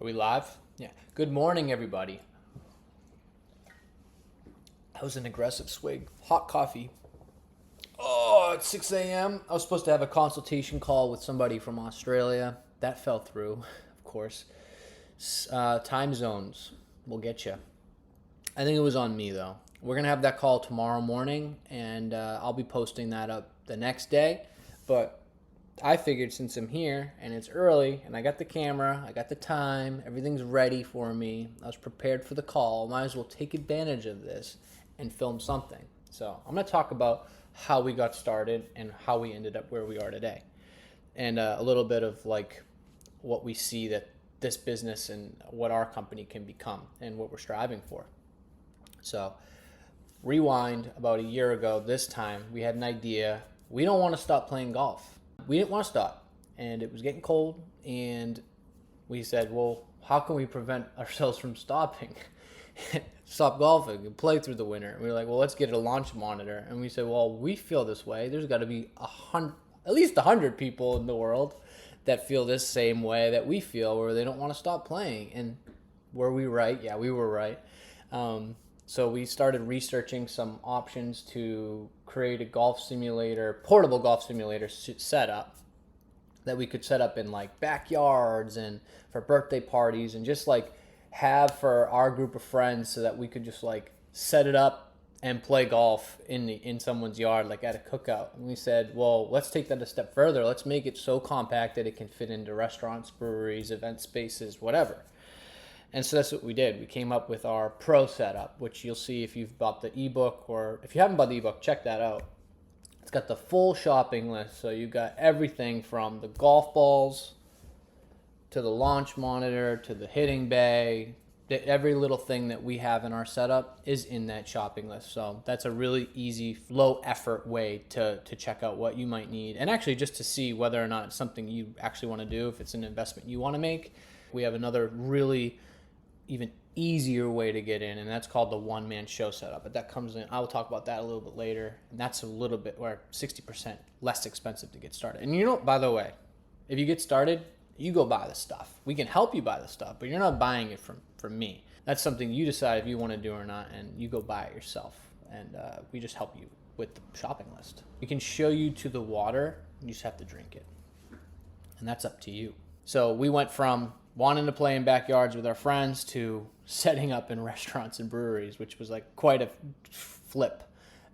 Are we live? Yeah. Good morning, everybody. That was an aggressive swig. Hot coffee. Oh, it's 6 a.m. I was supposed to have a consultation call with somebody from Australia. That fell through, of course. Time zones will get you. I think it was on me, though. We're going to have that call tomorrow morning, and I'll be posting that up the next day. But I figured since I'm here and it's early and I got the camera, I got the time, everything's ready for me, I was prepared for the call, might as well take advantage of this and film something. So I'm going to talk about how we got started and how we ended up where we are today. And a little bit of like what we see that this business and what our company can become and what we're striving for. So rewind about a year ago, this time we had an idea. We don't want to stop playing golf. We didn't want to stop, and it was getting cold, and we said, well, how can we prevent ourselves from stopping? Stop golfing and play through the winter. And we were like, well, let's get a launch monitor. And we said, well, we feel this way. There's got to be at least 100 people in the world that feel this same way that we feel, where they don't want to stop playing. And were we right? Yeah, we were right. So we started researching some options to create a portable golf simulator setup that we could set up in like backyards and for birthday parties, and just like have for our group of friends, so that we could just like set it up and play golf in someone's yard, like at a cookout. And we said, well, let's take that a step further. Let's make it so compact that it can fit into restaurants, breweries, event spaces, whatever. And so that's what we did. We came up with our pro setup, which you'll see if you've bought the ebook, or if you haven't bought the ebook, check that out. It's got the full shopping list. So you've got everything from the golf balls to the launch monitor to the hitting bay. Every little thing that we have in our setup is in that shopping list. So that's a really easy, low effort way to check out what you might need, and actually just to see whether or not it's something you actually want to do, if it's an investment you want to make. We have another really even easier way to get in, and that's called the one-man show setup. But that comes in, I will talk about that a little bit later, and that's a little bit, or 60% less expensive to get started. And by the way, if you get started, you go buy the stuff. We can help you buy the stuff, but you're not buying it from me. That's something you decide if you want to do or not, and you go buy it yourself. And we just help you with the shopping list. We can show you to the water, you just have to drink it. And that's up to you. So we went from wanting to play in backyards with our friends to setting up in restaurants and breweries, which was like quite a flip.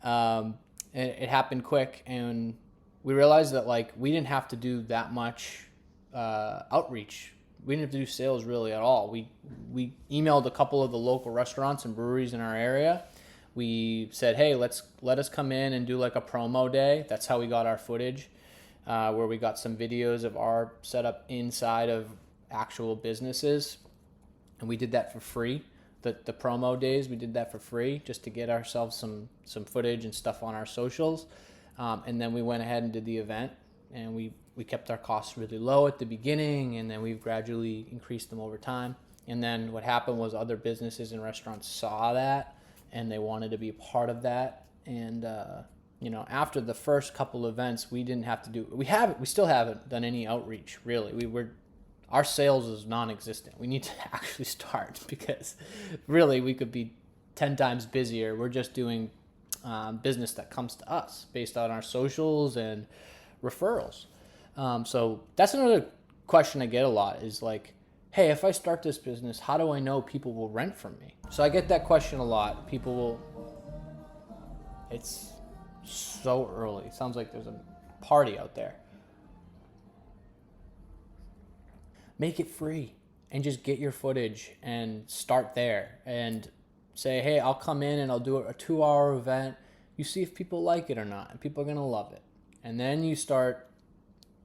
It happened quick, and we realized that like we didn't have to do that much outreach. We didn't have to do sales really at all. We emailed a couple of the local restaurants and breweries in our area. We said, hey, let us come in and do like a promo day. That's how we got our footage, where we got some videos of our setup inside of actual businesses, and we did that for free. The promo days, we did that for free just to get ourselves some footage and stuff on our socials, and then we went ahead and did the event, and we kept our costs really low at the beginning, and then we've gradually increased them over time. And then what happened was other businesses and restaurants saw that, and they wanted to be a part of that. And after the first couple events, we didn't have to do. We still haven't done any outreach really. Our sales is non-existent. We need to actually start, because really we could be 10 times busier. We're just doing business that comes to us based on our socials and referrals. So that's another question I get a lot, is like, hey, if I start this business, how do I know people will rent from me? So I get that question a lot. It's so early. It sounds like there's a party out there. Make it free and just get your footage and start there and say, hey, I'll come in and I'll do a 2-hour event. You see if people like it or not, and people are going to love it. And then you start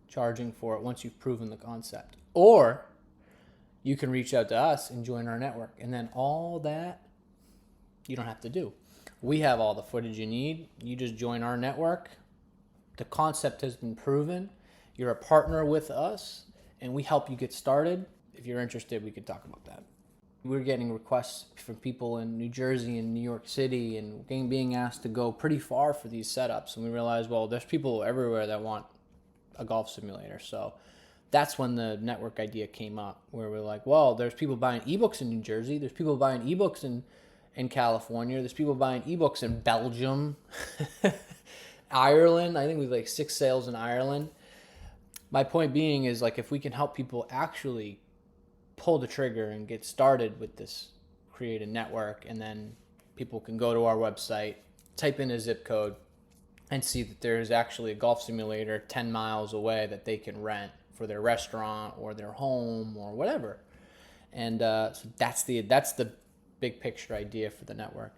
charging for it once you've proven the concept. Or you can reach out to us and join our network. And then all that you don't have to do. We have all the footage you need. You just join our network. The concept has been proven. You're a partner with us, and we help you get started. If you're interested, we could talk about that. We're getting requests from people in New Jersey and New York City, and being asked to go pretty far for these setups. And we realized, well, there's people everywhere that want a golf simulator. So that's when the network idea came up, where we're like, well, there's people buying ebooks in New Jersey, there's people buying ebooks in California, there's people buying ebooks in Belgium, Ireland. I think we have like 6 sales in Ireland. My point being is, like, if we can help people actually pull the trigger and get started with this, create a network, and then people can go to our website, type in a zip code, and see that there's actually a golf simulator 10 miles away that they can rent for their restaurant or their home or whatever. And so that's the big picture idea for the network.